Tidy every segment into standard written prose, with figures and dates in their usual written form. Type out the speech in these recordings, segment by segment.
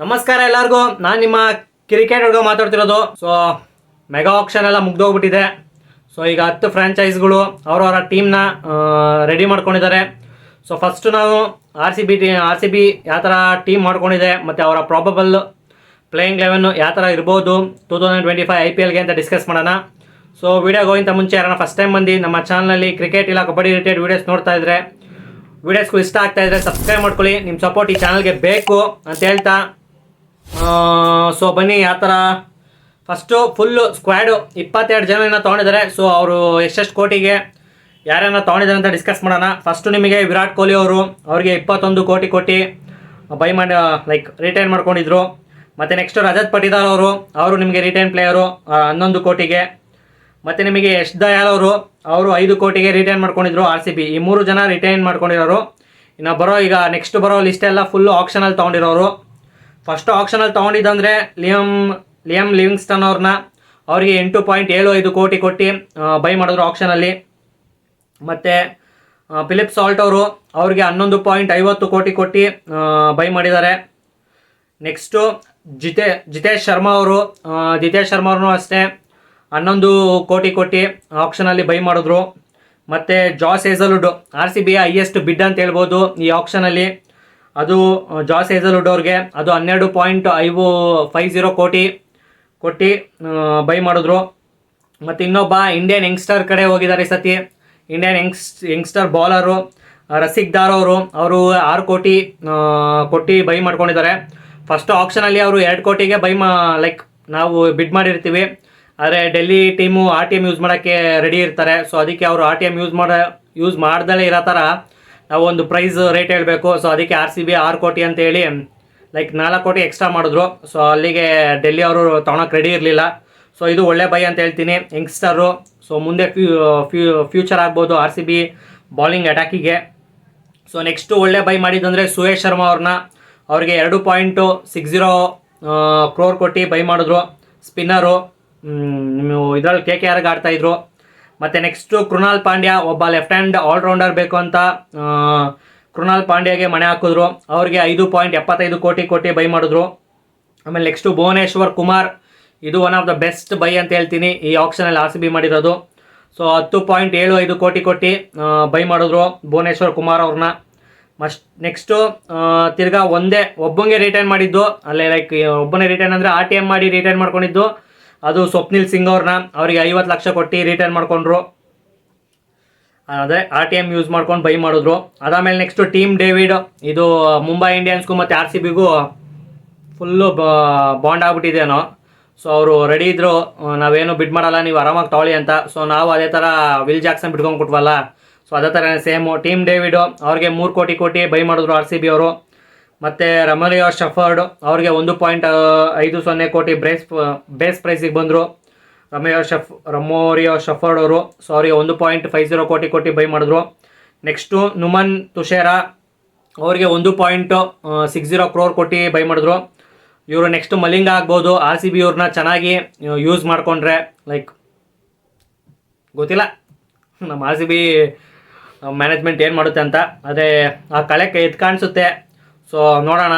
ನಮಸ್ಕಾರ ಎಲ್ಲರಿಗೂ. ನಾನು ನಿಮ್ಮ ಕ್ರಿಕೆಟ್ ಹುಡುಗ ಮಾತಾಡ್ತಿರೋದು. ಸೊ ಮೆಗಾ ಆಕ್ಷನ್ ಎಲ್ಲ ಮುಗ್ದೋಗ್ಬಿಟ್ಟಿದೆ. ಸೊ ಈಗ 10 ಫ್ರ್ಯಾಂಚೈಸ್ಗಳು ಅವರವರ ಟೀಮ್ನ ರೆಡಿ ಮಾಡ್ಕೊಂಡಿದ್ದಾರೆ. ಸೊ ಫಸ್ಟು ನಾವು ಆರ್ ಸಿ ಬಿ ಯಾವ ಥರ ಟೀಮ್ ಮಾಡ್ಕೊಂಡಿದೆ ಮತ್ತು ಅವರ ಪ್ರಾಬಬಲ್ ಪ್ಲೇಯಿಂಗ್ 11 ಯಾವ ಥರ ಇರ್ಬೋದು 2025 IPLಗೆ ಅಂತ ಡಿಸ್ಕಸ್ ಮಾಡೋಣ. ಸೊ ವೀಡಿಯೋಗೋಗಿಂತ ಮುಂಚೆ ಯಾರನ್ನ ಫಸ್ಟ್ ಟೈಮ್ ಬಂದು ನಮ್ಮ ಚಾನಲಲ್ಲಿ ಕ್ರಿಕೆಟ್ ಇಲ್ಲ ಕಬಡ್ಡಿ ರಿಲೇಟೆಡ್ ವೀಡಿಯೋಸ್ ನೋಡ್ತಾ ಇದ್ರೆ, ವೀಡಿಯೋಸ್ಗೂ ಇಷ್ಟ ಆಗ್ತಾ ಇದ್ರೆ ಸಬ್ಸ್ಕ್ರೈಬ್ ಮಾಡ್ಕೊಳ್ಳಿ. ನಿಮ್ಮ ಸಪೋರ್ಟ್ ಈ ಚಾನಲ್ಗೆ ಬೇಕು ಅಂತ ಹೇಳ್ತಾ, ಸೊ ಬನ್ನಿ ಯಾವ ಥರ ಫಸ್ಟು ಫುಲ್ಲು ಸ್ಕ್ವಾಡು 22 ಜನನ ತೊಗೊಂಡಿದ್ದಾರೆ. ಸೊ ಅವರು ಎಷ್ಟೆಷ್ಟು ಕೋಟಿಗೆ ಯಾರನ್ನ ತೊಗೊಂಡಿದ್ದಾರೆ ಅಂತ ಡಿಸ್ಕಸ್ ಮಾಡೋಣ. ಫಸ್ಟು ನಿಮಗೆ ವಿರಾಟ್ ಕೊಹ್ಲಿ ಅವ್ರಿಗೆ 21 ಕೋಟಿ ಕೊಟ್ಟು ಬೈ ಮಾಡಿ ರಿಟೈನ್ ಮಾಡ್ಕೊಂಡಿದ್ರು. ಮತ್ತು ನೆಕ್ಸ್ಟು ರಜತ್ ಪಟಿದಾರ್ ಅವರು ನಿಮಗೆ ರಿಟೈನ್ ಪ್ಲೇಯರು 11 ಕೋಟಿಗೆ. ಮತ್ತು ನಿಮಗೆ ಯಶ್ ದಯಾಲ್ ಅವರು 5 ಕೋಟಿಗೆ ರಿಟೈನ್ ಮಾಡ್ಕೊಂಡಿದ್ರು RCB. ಈ 3 ಜನ ರಿಟೈನ್ ಮಾಡ್ಕೊಂಡಿರೋರು. ಇನ್ನು ಈಗ ನೆಕ್ಸ್ಟ್ ಬರೋ ಲಿಸ್ಟೆಲ್ಲ ಫುಲ್ಲು ಆಪ್ಷನಲ್ಲಿ ತೊಗೊಂಡಿರೋರು. ಫಸ್ಟು ಆಪ್ಷನಲ್ಲಿ ತೊಗೊಂಡಿದ್ದಂದರೆ ಲಿಯಮ್ ಲಿವಿಂಗ್ಸ್ಟನ್ ಅವರಿಗೆ 8.75 ಕೋಟಿ ಕೊಟ್ಟು ಬೈ ಮಾಡಿದ್ರು ಆಪ್ಷನಲ್ಲಿ. ಮತ್ತು ಫಿಲಿಪ್ ಸಾಲ್ಟ್ ಅವ್ರಿಗೆ 11.50 ಕೋಟಿ ಕೊಟ್ಟು ಬೈ ಮಾಡಿದ್ದಾರೆ. ನೆಕ್ಸ್ಟು ಜಿತೇಶ್ ಶರ್ಮಾ ಅವ್ರನ್ನೂ ಅಷ್ಟೇ 11 ಕೋಟಿ ಕೊಟ್ಟು ಆಪ್ಷನಲ್ಲಿ ಬೈ ಮಾಡಿದ್ರು. ಮತ್ತು ಜಾಸ್ ಹೇಸಲ್ವುಡ್ RCB ಹೈಯೆಸ್ಟ್ ಬಿಡ್ ಅಂತ ಹೇಳ್ಬೋದು ಈ ಆಪ್ಷನಲ್ಲಿ. ಅದು ಜಾಸ್ ಹೇಸಲ್ವುಡ್ ಅವ್ರಿಗೆ ಅದು 12.50 ಕೋಟಿ ಕೊಟ್ಟು ಬೈ ಮಾಡಿದ್ರು. ಮತ್ತು ಇನ್ನೊಬ್ಬ ಇಂಡಿಯನ್ ಯಂಗ್ಸ್ಟರ್ ಕಡೆ ಹೋಗಿದ್ದಾರೆ ಈ ಸತಿ. ಇಂಡಿಯನ್ ಯಂಗ್ಸ್ಟರ್ ಬೌಲರು ರಸಿಕ್ ದಾರ್ ಅವರು 6 ಕೋಟಿ ಕೊಟ್ಟು ಬೈ ಮಾಡ್ಕೊಂಡಿದ್ದಾರೆ. ಫಸ್ಟ್ ಆಪ್ಷನಲ್ಲಿ ಅವರು 2 ಕೋಟಿಗೆ ನಾವು ಬಿಡ್ ಮಾಡಿರ್ತೀವಿ. ಆದರೆ ಡೆಲ್ಲಿ ಟೀಮು RTM ಯೂಸ್ ಮಾಡೋಕ್ಕೆ ರೆಡಿ ಇರ್ತಾರೆ. ಸೊ ಅದಕ್ಕೆ ಅವರು RTM ಯೂಸ್ ಮಾಡ್ದಲೇ ಇರೋ ಥರ ನಾವು ಒಂದು ಪ್ರೈಸ್ ರೇಟ್ ಹೇಳಬೇಕು. ಸೊ ಅದಕ್ಕೆ RCB 6 ಕೋಟಿ ಅಂತ ಹೇಳಿ 4 ಕೋಟಿ ಎಕ್ಸ್ಟ್ರಾ ಮಾಡಿದ್ರು. ಸೊ ಅಲ್ಲಿಗೆ ಡೆಲ್ಲಿ ಅವರು ತೊಗೊಳಕ್ಕೆ ರೆಡಿ ಇರಲಿಲ್ಲ. ಸೊ ಇದು ಒಳ್ಳೆ ಬೈ ಅಂತ ಹೇಳ್ತೀನಿ ಯಂಗ್ಸ್ಟರು. ಸೊ ಮುಂದೆ ಫ್ಯೂಚರ್ ಆಗ್ಬೋದು RCB ಬಾಲಿಂಗ್ ಅಟ್ಯಾಕಿಗೆ. ಸೊ ನೆಕ್ಸ್ಟು ಒಳ್ಳೆ ಬೈ ಮಾಡಿದ್ದಂದರೆ ಸುಯೇಶ್ ಶರ್ಮಾ ಅವ್ರಿಗೆ 2.60 ಕ್ರೋರ್ ಕೊಟ್ಟು ಬೈ ಮಾಡಿದ್ರು. ಸ್ಪಿನ್ನರು ಇದರಲ್ಲಿ KKRಗೆ ಆಡ್ತಾಯಿದ್ರು. ಮತ್ತು ನೆಕ್ಸ್ಟು ಕೃಣಾಲ್ ಪಾಂಡ್ಯ ಒಬ್ಬ ಲೆಫ್ಟ್ ಹ್ಯಾಂಡ್ ಆಲ್ರೌಂಡರ್ ಬೇಕು ಅಂತ ಕೃಣಾಲ್ ಪಾಂಡ್ಯಗೆ ಮಣೆ ಹಾಕಿದ್ರು. ಅವ್ರಿಗೆ 5.75 ಕೋಟಿ ಕೊಟ್ಟು ಬೈ ಮಾಡಿದ್ರು. ಆಮೇಲೆ ನೆಕ್ಸ್ಟು ಭುವನೇಶ್ವರ್ ಕುಮಾರ್, ಇದು one of the best by ಅಂತ ಹೇಳ್ತೀನಿ ಈ ಆಪ್ಷನಲ್ಲಿ RCB ಮಾಡಿರೋದು. ಸೊ 10.75 ಕೋಟಿ ಕೊಟ್ಟು ಬೈ ಮಾಡಿದ್ರು ಭುವನೇಶ್ವರ್ ಕುಮಾರ್ ಅವ್ರನ್ನ. ನೆಕ್ಸ್ಟು ತಿರ್ಗಾ ಒಬ್ಬಂಗೆ ರಿಟೈನ್ ಮಾಡಿದ್ದು, ಅಲ್ಲೇ ಒಬ್ಬನೇ ರಿಟೈನ್ ಅಂದರೆ RTM ಮಾಡಿ ರಿಟೈನ್ ಮಾಡ್ಕೊಂಡಿದ್ದು ಅದು ಸ್ವಪ್ನಿಲ್ ಸಿಂಗ್ ಅವರಿಗೆ 50 ಲಕ್ಷ ಕೊಟ್ಟು ರಿಟೈನ್ ಮಾಡ್ಕೊಂಡ್ರು. ಅದೇ RTM ಯೂಸ್ ಮಾಡ್ಕೊಂಡು ಬೈ ಮಾಡಿದ್ರು. ಅದಾದಮೇಲೆ ನೆಕ್ಸ್ಟು ಟೀಮ್ ಡೇವಿಡ್, ಇದು ಮುಂಬೈ ಇಂಡಿಯನ್ಸ್ಗೂ ಮತ್ತು RCBಗೂ ಫುಲ್ಲು ಬಾಂಡ್ ಆಗ್ಬಿಟ್ಟಿದೇನೋ. ಸೊ ಅವರು ರೆಡಿ ಇದ್ದರು, ನಾವೇನು ಬಿಡ್ ಮಾಡಲ್ಲ, ನೀವು ಆರಾಮಾಗಿ ತೊಗೊಳ್ಳಿ ಅಂತ. ಸೊ ನಾವು ಅದೇ ಥರ ವಿಲ್ ಜಾಕ್ಸನ್ ಬಿಟ್ಕೊಂಡು ಕೊಟ್ವಲ್ಲ. ಸೊ ಅದೇ ಥರ ಸೇಮು ಟೀಮ್ ಡೇವಿಡು ಅವ್ರಿಗೆ 3 ಕೋಟಿ ಕೊಟ್ಟು ಬೈ ಮಾಡಿದ್ರು RCB ಅವರು. ಮತ್ತು ರಮೋರಿಯೋ ಶಫರ್ಡ್ ಅವ್ರಿಗೆ 1.50 ಕೋಟಿ ಬೇಸ್ ಪ್ರೈಸಿಗೆ ಬಂದರು ರಮೋರಿಯೋ ಶಫರ್ಡ್ ಅವರು. ಸೊ ಅವರಿಗೆ 1.50 ಕೋಟಿ ಕೊಟ್ಟು ಬೈ ಮಾಡಿದ್ರು. ನೆಕ್ಸ್ಟು ನುಮನ್ ತುಷೇರಾ ಅವ್ರಿಗೆ 1.60 ಕ್ರೋರ್ ಕೊಟ್ಟು ಬೈ ಮಾಡಿದ್ರು. ಇವರು ನೆಕ್ಸ್ಟು ಮಲಿಂಗ ಆಗ್ಬೋದು. RCB ಇವ್ರನ್ನ ಚೆನ್ನಾಗಿ ಯೂಸ್ ಮಾಡಿಕೊಂಡ್ರೆ ಗೊತ್ತಿಲ್ಲ ನಮ್ಮ RCB ಮ್ಯಾನೇಜ್ಮೆಂಟ್ ಏನು ಮಾಡುತ್ತೆ ಅಂತ. ಅದೇ ಆ ಕಳೆಕ್ಕೆ ಎದ್ದು ಕಾಣಿಸುತ್ತೆ. ಸೊ ನೋಡೋಣ.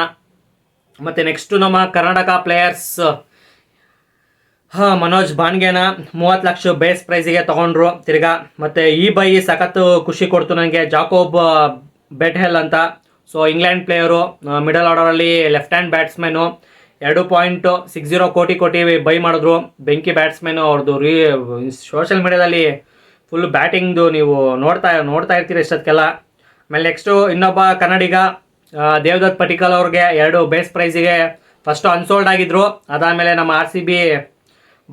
ಮತ್ತು ನೆಕ್ಸ್ಟು ನಮ್ಮ ಕರ್ನಾಟಕ ಪ್ಲೇಯರ್ಸ್ ಮನೋಜ್ ಬಾನ್ಗೆನ 30 ಲಕ್ಷ ಬೇಸ್ ಪ್ರೈಸಿಗೆ ತೊಗೊಂಡ್ರು ತಿರ್ಗಾ. ಮತ್ತು ಈ ಬೈ ಸಖತ್ತು ಖುಷಿ ಕೊಡ್ತು ನನಗೆ. ಜಾಕೋಬ್ ಬೆಟ್ಹೆಲ್ ಅಂತ, ಸೊ ಇಂಗ್ಲೆಂಡ್ ಪ್ಲೇಯರು, ಮಿಡಲ್ ಆರ್ಡರಲ್ಲಿ ಲೆಫ್ಟ್ ಹ್ಯಾಂಡ್ ಬ್ಯಾಟ್ಸ್ಮನ್ನು 2.60 ಕೋಟಿ ಕೊಟ್ಟು ಬೈ ಮಾಡಿದ್ರು. ಬೆಂಕಿ ಬ್ಯಾಟ್ಸ್ಮನ್ನು ಅವ್ರದ್ದು. ಸೋಷಿಯಲ್ ಮೀಡಿಯಾದಲ್ಲಿ ಫುಲ್ ಬ್ಯಾಟಿಂಗ್ದು ನೀವು ನೋಡ್ತಾ ಇರ್ತೀರಿ ಇಷ್ಟೊತ್ತಿಗೆಲ್ಲ. ಆಮೇಲೆ ನೆಕ್ಸ್ಟು ಇನ್ನೊಬ್ಬ ಕನ್ನಡಿಗ ದೇವದತ್ ಪಟಿಕಲ್ ಅವ್ರಿಗೆ 2 ಬೇಸ್ ಪ್ರೈಸಿಗೆ ಫಸ್ಟು ಅನ್ಸೋಲ್ಡ್ ಆಗಿದ್ರು. ಅದಾದಮೇಲೆ ನಮ್ಮ RCB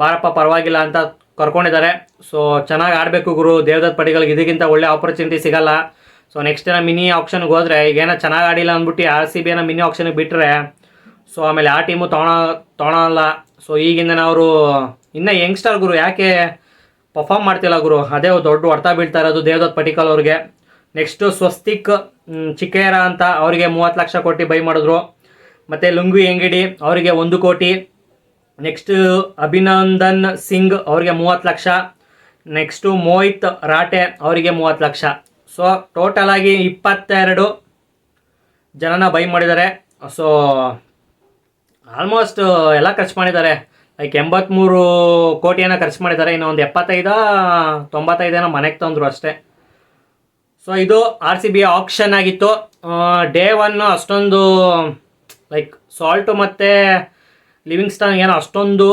ಬಾರಪ್ಪ ಪರವಾಗಿಲ್ಲ ಅಂತ ಕರ್ಕೊಂಡಿದ್ದಾರೆ. ಸೊ ಚೆನ್ನಾಗಿ ಆಡಬೇಕು ಗುರು ದೇವದತ್ ಪಟಿಕಲ್ಗೆ, ಇದಕ್ಕಿಂತ ಒಳ್ಳೆ ಆಪರ್ಚುನಿಟಿ ಸಿಗಲ್ಲ. ಸೊ ನೆಕ್ಸ್ಟ್ ದಿನ ಮಿನಿ ಆಪ್ಷನ್ಗೆ ಹೋದರೆ ಈಗೇನೋ ಚೆನ್ನಾಗಿ ಆಡಿಲ್ಲ ಅಂದ್ಬಿಟ್ಟು RCBನ ಮಿನಿ ಆಪ್ಷನ್ಗೆ ಬಿಟ್ಟರೆ ಸೊ ಆಮೇಲೆ ಆ ಟೀಮು ತೊಗೊಳಲ್ಲ. ಸೊ ಈಗಿಂದ ಅವರು ಇನ್ನೂ ಯಂಗ್ಸ್ಟರ್ ಗುರು, ಯಾಕೆ ಪರ್ಫಾರ್ಮ್ ಮಾಡ್ತಿಲ್ಲ ಗುರು, ಅದೇ ದೊಡ್ಡ ಹೊಡ್ತಾ ಬೀಳ್ತಾ ಇರೋದು ದೇವದತ್ ಪಟಿಕಲ್ ಅವ್ರಿಗೆ. ನೆಕ್ಸ್ಟು ಸ್ವಸ್ತಿಕ್ ಚಿಕ್ಕೇರ ಅಂತ ಅವರಿಗೆ 30 ಲಕ್ಷ ಕೊಟ್ಟು ಬೈ ಮಾಡಿದ್ರು. ಮತ್ತು ಲುಂಗ್ವಿ ಎಂಗಿಡಿ ಅವರಿಗೆ 1 ಕೋಟಿ. ನೆಕ್ಸ್ಟು ಅಭಿನಂದನ್ ಸಿಂಗ್ ಅವರಿಗೆ 30 ಲಕ್ಷ. ನೆಕ್ಸ್ಟು ಮೋಹಿತ್ ರಾಟೆ ಅವರಿಗೆ 30 ಲಕ್ಷ. ಸೊ ಟೋಟಲಾಗಿ 22 ಜನನ ಬೈ ಮಾಡಿದ್ದಾರೆ. ಸೊ ಆಲ್ಮೋಸ್ಟ್ ಎಲ್ಲ ಖರ್ಚು ಮಾಡಿದ್ದಾರೆ. ಲೈಕ್ 83 ಕೋಟಿಯನ್ನು ಖರ್ಚು ಮಾಡಿದ್ದಾರೆ. ಇನ್ನು ಒಂದು 95 ಮನೆಗೆ ತಂದರು ಅಷ್ಟೇ. ಸೊ ಇದು RCB ಆಕ್ಷನ್ ಆಗಿತ್ತು. ಡೇ 1 ಅಷ್ಟೊಂದು ಲೈಕ್ ಸಾಲ್ಟು ಮತ್ತು ಲಿವಿಂಗ್ಸ್ಟನ್ ಏನೋ ಅಷ್ಟೊಂದು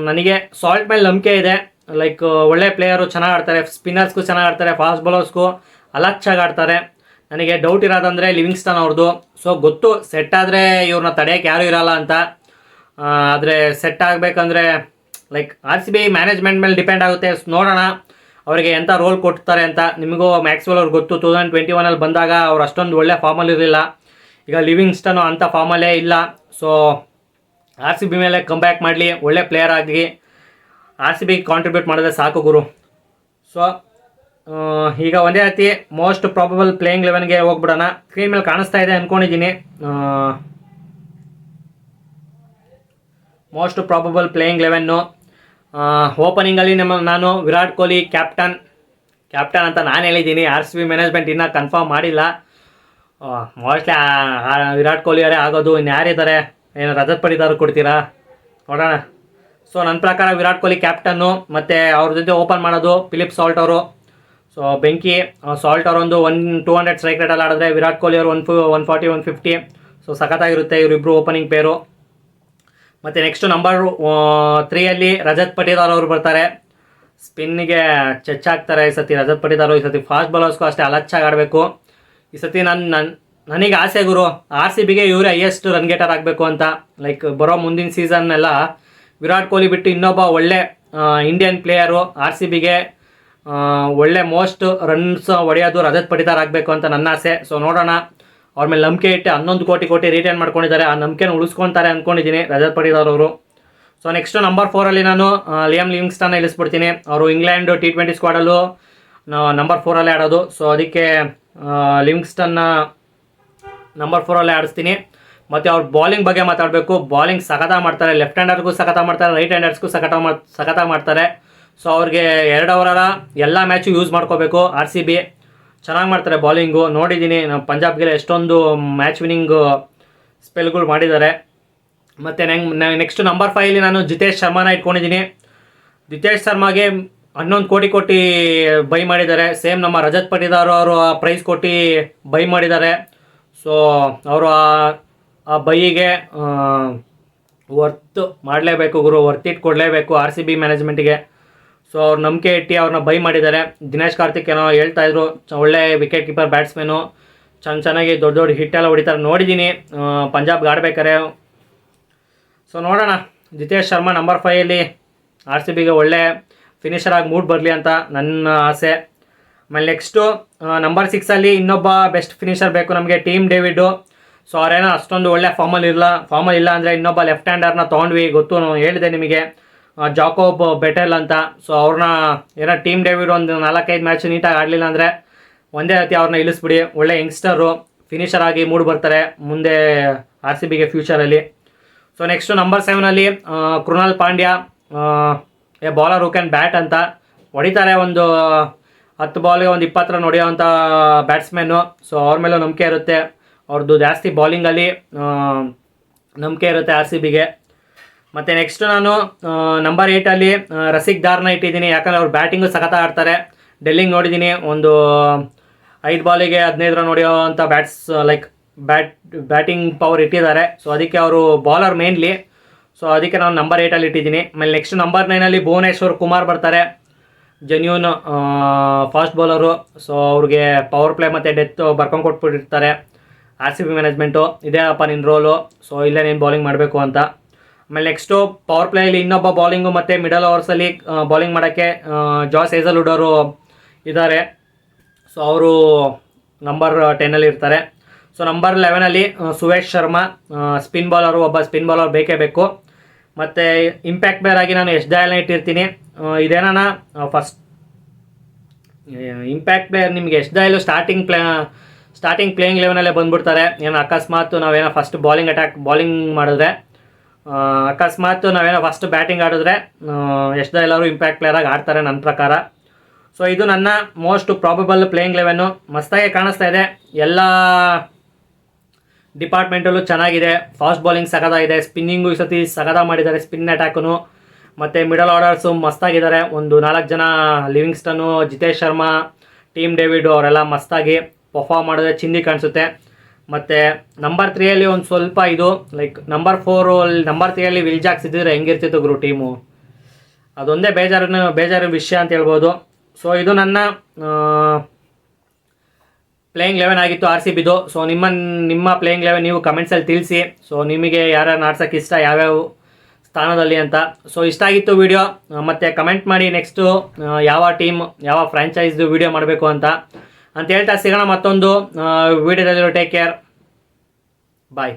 ನನಗೆ ಸಾಲ್ಟ್ ಮೇಲೆ ನಂಬಿಕೆ ಇದೆ. ಲೈಕ್ ಒಳ್ಳೆ ಪ್ಲೇಯರು, ಚೆನ್ನಾಗಿ ಆಡ್ತಾರೆ, ಸ್ಪಿನ್ನರ್ಸ್ಗೂ ಚೆನ್ನಾಗಿ ಆಡ್ತಾರೆ, ಫಾಸ್ಟ್ ಬೌಲರ್ಸ್ಗೂ ಅಲಚ್ಚಾಗಿ ಆಡ್ತಾರೆ. ನನಗೆ ಡೌಟ್ ಇರೋದಂದರೆ ಲಿವಿಂಗ್ಸ್ಟನ್ ಅವ್ರದ್ದು. ಸೊ ಗೊತ್ತು ಸೆಟ್ ಆದರೆ ಇವ್ರನ್ನ ತಡೆಯೋಕ್ಕೆ ಯಾರೂ ಇರಲ್ಲ ಅಂತ. ಆದರೆ ಸೆಟ್ ಆಗಬೇಕಂದ್ರೆ ಲೈಕ್ RCB ಮ್ಯಾನೇಜ್ಮೆಂಟ್ ಮೇಲೆ ಡಿಪೆಂಡ್ ಆಗುತ್ತೆ. ನೋಡೋಣ ಅವರಿಗೆ ಎಂಥ ರೋಲ್ ಕೊಡ್ತಾರೆ ಅಂತ. ನಿಮಗೂ ಮ್ಯಾಕ್ಸ್ವೆಲ್ ಅವ್ರಿಗೆ ಗೊತ್ತು, 2021 ಬಂದಾಗ ಅವ್ರು ಅಷ್ಟೊಂದು ಒಳ್ಳೆ ಫಾರ್ಮಲ್ಲಿ ಇರಲಿಲ್ಲ. ಈಗ ಲಿವಿಂಗ್ಸ್ಟನು ಅಂಥ ಫಾರ್ಮಲ್ಲೇ ಇಲ್ಲ. ಸೊ RCB ಮೇಲೆ ಕಂಬ್ಯಾಕ್ ಮಾಡಲಿ, ಒಳ್ಳೆ ಪ್ಲೇಯರ್ ಆಗಿ RCB ಕಾಂಟ್ರಿಬ್ಯೂಟ್ ಮಾಡಿದ್ರೆ ಸಾಕು ಗುರು. ಸೊ ಈಗ ಒಂದೇ ರೀತಿ ಮೋಸ್ಟ್ ಪ್ರಾಬಬಲ್ ಪ್ಲೇಯಿಂಗ್ 11ಗೆ ಹೋಗ್ಬಿಡೋಣ. ಸ್ಕ್ರೀನ್ ಮೇಲೆ ಕಾಣಿಸ್ತಾ ಇದೆ ಅಂದ್ಕೊಂಡಿದ್ದೀನಿ. ಮೋಸ್ಟ್ ಪ್ರಾಬಬಲ್ ಪ್ಲೇಯಿಂಗ್ 11 ಓಪನಿಂಗಲ್ಲಿ ನಾನು ವಿರಾಟ್ ಕೊಹ್ಲಿ ಕ್ಯಾಪ್ಟನ್ ಅಂತ ನಾನು ಹೇಳಿದ್ದೀನಿ. RCB ಮ್ಯಾನೇಜ್ಮೆಂಟ್ ಇನ್ನೂ ಕನ್ಫರ್ಮ್ ಮಾಡಿಲ್ಲ. ಮೋಸ್ಟ್ಲಿ ವಿರಾಟ್ ಕೊಹ್ಲಿ ಅವರೇ ಆಗೋದು. ಇನ್ನು ಯಾರಿದ್ದಾರೆ, ಏನು ರಜತ್ ಪಡಿದಾರ್ ಕೊಡ್ತೀರಾ ನೋಡೋಣ. ಸೊ ನನ್ನ ಪ್ರಕಾರ ವಿರಾಟ್ ಕೊಹ್ಲಿ ಕ್ಯಾಪ್ಟನ್ನು, ಮತ್ತು ಅವ್ರ ಜೊತೆ ಓಪನ್ ಮಾಡೋದು ಫಿಲಿಪ್ ಸಾಲ್ಟ್ ಅವರು. ಸೊ ಬೆಂಕಿ ಸಾಲ್ಟ್ ಅವರೊಂದು 200 ಸ್ಟ್ರೈಕ್ ರೇಟಲ್ಲಿ ಆಡಿದ್ರೆ, ವಿರಾಟ್ ಕೊಹ್ಲಿ ಅವರು 140 150. ಸೊ ಸಖತ್ತಾಗಿರುತ್ತೆ ಇವರಿಬ್ಬರು ಓಪನಿಂಗ್ ಪೇರು. ಮತ್ತು ನೆಕ್ಸ್ಟು ನಂಬರ್ 3 ರಜತ್ ಪಟಿದಾರ್ ಅವರು ಬರ್ತಾರೆ. ಸ್ಪಿನ್ನಿಗೆ ಚೆಚ್ಚಾಗ್ತಾರೆ ಈ ಸತಿ ರಜತ್ ಪಟಿದಾರ್. ಈ ಸತಿ ಫಾಸ್ಟ್ ಬೌಲರ್ಸ್ಗೂ ಅಷ್ಟೇ ಅಲಚ್ಚಾಗಿ ಆಡಬೇಕು. ಈ ಸತಿ ನನಗೆ ಆಸೆ ಗುರು, RCBಗೆ ಇವರೇ ಹೈಯೆಸ್ಟ್ ರನ್ ಗೇಟರ್ ಆಗಬೇಕು ಅಂತ. ಲೈಕ್ ಬರೋ ಮುಂದಿನ ಸೀಸನ್ನೆಲ್ಲ ವಿರಾಟ್ ಕೊಹ್ಲಿ ಬಿಟ್ಟು ಇನ್ನೊಬ್ಬ ಒಳ್ಳೆ ಇಂಡಿಯನ್ ಪ್ಲೇಯರು RCBಗೆ ಒಳ್ಳೆ ಮೋಸ್ಟ್ ರನ್ಸ್ ಹೊಡೆಯೋದು ರಜತ್ ಪಟಿದಾರ್ ಆಗಬೇಕು ಅಂತ ನನ್ನ ಆಸೆ. ಸೊ ನೋಡೋಣ, ಅವ್ರ ಮೇಲೆ ನಂಬಿಕೆ ಇಟ್ಟು 11 ಕೋಟಿ ರಿಟರ್ನ್ ಮಾಡ್ಕೊಂಡಿದ್ದಾರೆ. ಆ ನಂಬಿಕೆನ ಉಳಿಸ್ಕೊತಾರೆ ಅಂದ್ಕೊಂಡಿದ್ದೀನಿ ರಜತ್ ಪಟಿದಾರ್ ಅವರು. ಸೊ ನೆಕ್ಸ್ಟು ನಂಬರ್ 4 ನಾನು ಲಿಯಾಮ್ ಲಿವಿಂಗ್ಸ್ಟನ್ನ ಇಳಿಸ್ಬಿಡ್ತೀನಿ. ಅವರು ಇಂಗ್ಲೆಂಡ್ T20 ಸ್ಕ್ವಾಡಲ್ಲೂ ನಂಬರ್ 4 ಆಡೋದು. ಸೊ ಅದಕ್ಕೆ ಲಿವಿಂಗ್ಸ್ಟನ್ನ ನಂಬರ್ 4 ಆಡಿಸ್ತೀನಿ. ಮತ್ತು ಅವ್ರ ಬಾಲಿಂಗ್ ಬಗ್ಗೆ ಮಾತಾಡಬೇಕು. ಬಾಲಿಂಗ್ ಸಖತ್ತಾಗಿ ಮಾಡ್ತಾರೆ, ಲೆಫ್ಟ್ ಹ್ಯಾಂಡರ್ಗೂ ಸಖತ್ತಾಗಿ ಮಾಡ್ತಾರೆ, ರೈಟ್ ಹ್ಯಾಂಡರ್ಸ್ಗೂ ಸಖತ್ತಾಗಿ ಮಾಡ್ತಾರೆ. ಸೊ ಅವ್ರಿಗೆ 2 ಓವರ ಎಲ್ಲ ಮ್ಯಾಚು ಯೂಸ್ ಮಾಡ್ಕೋಬೇಕು. RCB ಚೆನ್ನಾಗಿ ಮಾಡ್ತಾರೆ ಬಾಲಿಂಗು. ನೋಡಿದ್ದೀನಿ ನಾವು ಪಂಜಾಬ್ಗೆ ಎಷ್ಟೊಂದು ಮ್ಯಾಚ್ ವಿನ್ನಿಂಗ್ ಸ್ಪೆಲ್ಗಳು ಮಾಡಿದ್ದಾರೆ. ಮತ್ತು ನೆಕ್ಸ್ಟ್ ನಂಬರ್ 5 ನಾನು ಜಿತೇಶ್ ಶರ್ಮಾನ ಇಟ್ಕೊಂಡಿದ್ದೀನಿ. ಜಿತೇಶ್ ಶರ್ಮಾಗೆ 11 ಕೋಟಿ ಬೈ ಮಾಡಿದ್ದಾರೆ. ಸೇಮ್ ನಮ್ಮ ರಜತ್ ಪಟಿದಾರ್ ಅವರು ಪ್ರೈಸ್ ಕೊಟ್ಟು ಬೈ ಮಾಡಿದ್ದಾರೆ. ಸೊ ಅವರು ಆ ಬೈಯಿಗೆ ವರ್ತ್ ಮಾಡಲೇಬೇಕು ಗುರು, ವರ್ತ್ ಇಟ್ಟು ಕೊಡಲೇಬೇಕು RCB ಮ್ಯಾನೇಜ್ಮೆಂಟಿಗೆ. ಸೊ ಅವ್ರು ನಂಬಿಕೆ ಇಟ್ಟು ಅವ್ರನ್ನ ಬೈ ಮಾಡಿದ್ದಾರೆ. ದಿನೇಶ್ ಕಾರ್ತಿಕ್ ಏನೋ ಹೇಳ್ತಾಯಿದ್ರು, ಒಳ್ಳೆ ವಿಕೆಟ್ ಕೀಪರ್ ಬ್ಯಾಟ್ಸ್ಮನ್ನು, ಚೆನ್ನಾಗಿ ದೊಡ್ಡ ಹಿಟ್ಟೆಲ್ಲ ಹೊಡಿತಾರೆ. ನೋಡಿದ್ದೀನಿ ಪಂಜಾಬ್ಗೆ ಆಡ್ಬೇಕಾರೆ. ಸೊ ನೋಡೋಣ, ಜಿತೇಶ್ ಶರ್ಮಾ ನಂಬರ್ 5 RCBಗೆ ಒಳ್ಳೆ ಫಿನಿಷರ್ ಆಗಿ ಮೂಡ್ ಬರಲಿ ಅಂತ ನನ್ನ ಆಸೆ. ಆಮೇಲೆ ನೆಕ್ಸ್ಟು ನಂಬರ್ 6 ಇನ್ನೊಬ್ಬ ಬೆಸ್ಟ್ ಫಿನಿಷರ್ ಬೇಕು ನಮಗೆ, ಟೀಮ್ ಡೇವಿಡ್ಡು. ಸೊ ಅವರೇನೋ ಅಷ್ಟೊಂದು ಒಳ್ಳೆ ಫಾರ್ಮಲ್ಲಿ ಇಲ್ಲ ಅಂದರೆ ಇನ್ನೊಬ್ಬ ಲೆಫ್ಟ್ ಹ್ಯಾಂಡರ್ನ ತೊಗೊಂಡ್ವಿ, ಗೊತ್ತು, ನಾನು ಹೇಳಿದೆ ನಿಮಗೆ, ಜಾಕೋಬ್ ಬೆಟೆಲ್ ಅಂತ. ಸೊ ಅವ್ರನ್ನ ಏನೋ ಟೀಮ್ ಡೇವಿಡ್ ಒಂದು 4-5 ಮ್ಯಾಚ್ ನೀಟಾಗಿ ಆಡಲಿಲ್ಲ ಅಂದರೆ ಒಂದೇ ರೀತಿ ಅವ್ರನ್ನ ಇಳಿಸ್ಬಿಡಿ. ಒಳ್ಳೆ ಯಂಗ್ಸ್ಟರು, ಫಿನಿಷರ್ ಆಗಿ ಮೂಡ್ ಬರ್ತಾರೆ ಮುಂದೆ RCBಗೆ ಫ್ಯೂಚರಲ್ಲಿ. So next number 7 Krunal Pandya, a bowler who can bat ಅಂತ. ಹೊಡಿತಾರೆ, ಒಂದು 10 ಬಾಲ್ಗೆ ಒಂದು 20 ರನ್ ಹೊಡೆಯೋವಂಥ ಬ್ಯಾಟ್ಸ್ಮನ್ನು. ಸೊ ಅವ್ರ ಮೇಲೂ ನಂಬಿಕೆ ಇರುತ್ತೆ, ಅವ್ರದ್ದು ಜಾಸ್ತಿ ಬಾಲಿಂಗಲ್ಲಿ ನಂಬಿಕೆ ಇರುತ್ತೆ RCBಗೆ. ಮತ್ತು ನೆಕ್ಸ್ಟು ನಾನು ನಂಬರ್ 8 ರಸಿಕ್ ದಾರ್ನ ಇಟ್ಟಿದ್ದೀನಿ. ಯಾಕಂದರೆ ಅವ್ರು ಬ್ಯಾಟಿಂಗು ಸಖತ್ತ ಆಡ್ತಾರೆ. ಡೆಲ್ಲಿಂಗ್ ನೋಡಿದ್ದೀನಿ, ಒಂದು 5 ಬಾಲಿಗೆ 15 ರನ್ ಹೊಡೆಯೋವಂಥ ಬ್ಯಾಟಿಂಗ್ ಪವರ್ ಇಟ್ಟಿದ್ದಾರೆ. ಸೊ ಅದಕ್ಕೆ ಅವರು ಬಾಲರ್ ಮೇನ್ಲಿ. ಸೊ ಅದಕ್ಕೆ ನಾನು ನಂಬರ್ 8 ಇಟ್ಟಿದ್ದೀನಿ. ಆಮೇಲೆ ನೆಕ್ಸ್ಟ್ ನಂಬರ್ 9 ಭುವನೇಶ್ವರ್ ಕುಮಾರ್ ಬರ್ತಾರೆ, ಜೆನ್ಯೂನ್ ಫಾಸ್ಟ್ ಬೌಲರು. ಸೊ ಅವ್ರಿಗೆ ಪವರ್ ಪ್ಲೇ ಮತ್ತು ಡೆತ್ ಬರ್ಕೊಂಡು ಕೊಟ್ಬಿಟ್ಟಿರ್ತಾರೆ RCB ಮ್ಯಾನೇಜ್ಮೆಂಟು, ಇದೇ ಅಪ್ಪ ನಿನ್ನ ರೋಲು, ಸೊ ಇಲ್ಲೇ ನೀನು ಬೌಲಿಂಗ್ ಮಾಡಬೇಕು ಅಂತ. ಆಮೇಲೆ ನೆಕ್ಸ್ಟು ಪವರ್ ಪ್ಲೇಯಲ್ಲಿ ಇನ್ನೊಬ್ಬ ಬೌಲಿಂಗು ಮತ್ತು ಮಿಡಲ್ ಓವರ್ಸಲ್ಲಿ ಬೌಲಿಂಗ್ ಮಾಡೋಕ್ಕೆ ಜಾಸ್ ಹೇಸಲ್ವುಡ್ ಅವರು ಇದ್ದಾರೆ. ಸೊ ಅವರು ನಂಬರ್ 10 ಇರ್ತಾರೆ. So number 11 Suyash Sharma, spin bowler, ಒಬ್ಬ ಸ್ಪಿನ್ ಬೌಲರ್ ಬೇಕೇ ಬೇಕು. ಮತ್ತು ಇಂಪ್ಯಾಕ್ಟ್ ಪ್ಲೇಯರ್ ಆಗಿ ನಾನು ಯಶ್ ದಯಾಲ್ನ ಇಟ್ಟಿರ್ತೀನಿ. ಇದೇನ ಫಸ್ಟ್ ಇಂಪ್ಯಾಕ್ಟ್ ಪ್ಲೇಯರ್ ನಿಮಗೆ ಯಶ್ ದಯಾಲು ಸ್ಟಾರ್ಟಿಂಗ್ ಪ್ಲೇಯಿಂಗ್ 11 ಬಂದುಬಿಡ್ತಾರೆ. ಏನು ಅಕಸ್ಮಾತ್ ನಾವೇನೋ ಫಸ್ಟ್ ಬಾಲಿಂಗ್ ಮಾಡಿದ್ರೆ, ಅಕಸ್ಮಾತ್ ನಾವೇನೋ ಫಸ್ಟ್ ಬ್ಯಾಟಿಂಗ್ ಆಡಿದ್ರೆ ಯಶ್ ದಯಾಲ್ ಅವರು ಇಂಪ್ಯಾಕ್ಟ್ ಪ್ಲೇಯರಾಗಿ ಆಡ್ತಾರೆ ನನ್ನ ಪ್ರಕಾರ. ಸೊ ಇದು ನನ್ನ ಮೋಸ್ಟ್ ಪ್ರಾಬಬಲ್ ಪ್ಲೇಯಿಂಗ್ 11. ಮಸ್ತಾಗೆ ಕಾಣಿಸ್ತಾ ಇದೆ. ಎಲ್ಲ ಡಿಪಾರ್ಟ್ಮೆಂಟಲ್ಲೂ ಚೆನ್ನಾಗಿದೆ. ಫಾಸ್ಟ್ ಬೌಲಿಂಗ್ ಸಖತ್ತಾಗಿದೆ, ಸ್ಪಿನ್ನಿಂಗು ಈ ಸತಿ ಸಖತ ಮಾಡಿದ್ದಾರೆ, ಸ್ಪಿನ್ ಅಟ್ಯಾಕನು. ಮತ್ತು ಮಿಡಲ್ ಆರ್ಡರ್ಸು ಮಸ್ತಾಗಿದ್ದಾರೆ. ಒಂದು 4 ಜನ ಲಿವಿಂಗ್ಸ್ಟನ್ನು, ಜಿತೇಶ್ ಶರ್ಮಾ, ಟೀಮ್ ಡೇವಿಡು ಅವರೆಲ್ಲ ಮಸ್ತಾಗಿ ಪರ್ಫಾರ್ಮ್ ಮಾಡಿದ್ರೆ ಚಿಂದಿ ಕಾಣಿಸುತ್ತೆ. ಮತ್ತು ನಂಬರ್ 3ಯಲ್ಲಿ ಒಂದು ಸ್ವಲ್ಪ ಇದು ಲೈಕ್ ನಂಬರ್ 3ಯಲ್ಲಿ ವಿಲ್ ಜಾಕ್ಸ್ ಇದ್ದಿದ್ರೆ ಹೆಂಗಿರ್ತಿತ್ತು ಗುರು ಟೀಮು, ಅದೊಂದೇ ಬೇಜಾರಿನ ವಿಷಯ ಅಂತ ಹೇಳ್ಬೋದು. ಸೊ ಇದು ನನ್ನ ಪ್ಲೇಯಿಂಗ್ 11 ಆಗಿತ್ತು RCBದು. ಸೊ ನಿಮ್ಮ ಪ್ಲೇಯಿಂಗ್ 11 ನೀವು ಕಮೆಂಟ್ಸಲ್ಲಿ ತಿಳಿಸಿ. ಸೊ ನಿಮಗೆ ಯಾರ್ಯಾರು ಆಡ್ಸೋಕ್ಕೆ ಇಷ್ಟ, ಯಾವ್ಯಾವ ಸ್ಥಾನದಲ್ಲಿ ಅಂತ. ಸೊ ಇಷ್ಟ ಆಗಿತ್ತು ವಿಡಿಯೋ, ಮತ್ತು ಕಮೆಂಟ್ ಮಾಡಿ ನೆಕ್ಸ್ಟು ಯಾವ ಟೀಮ್, ಯಾವ ಫ್ರ್ಯಾಂಚೈಸ್ದು ವಿಡಿಯೋ ಮಾಡಬೇಕು ಅಂತ ಹೇಳ್ತಾ ಸಿಗೋಣ ಮತ್ತೊಂದು ವಿಡಿಯೋದಲ್ಲಿ. ಟೇಕ್ ಕೇರ್, ಬಾಯ್.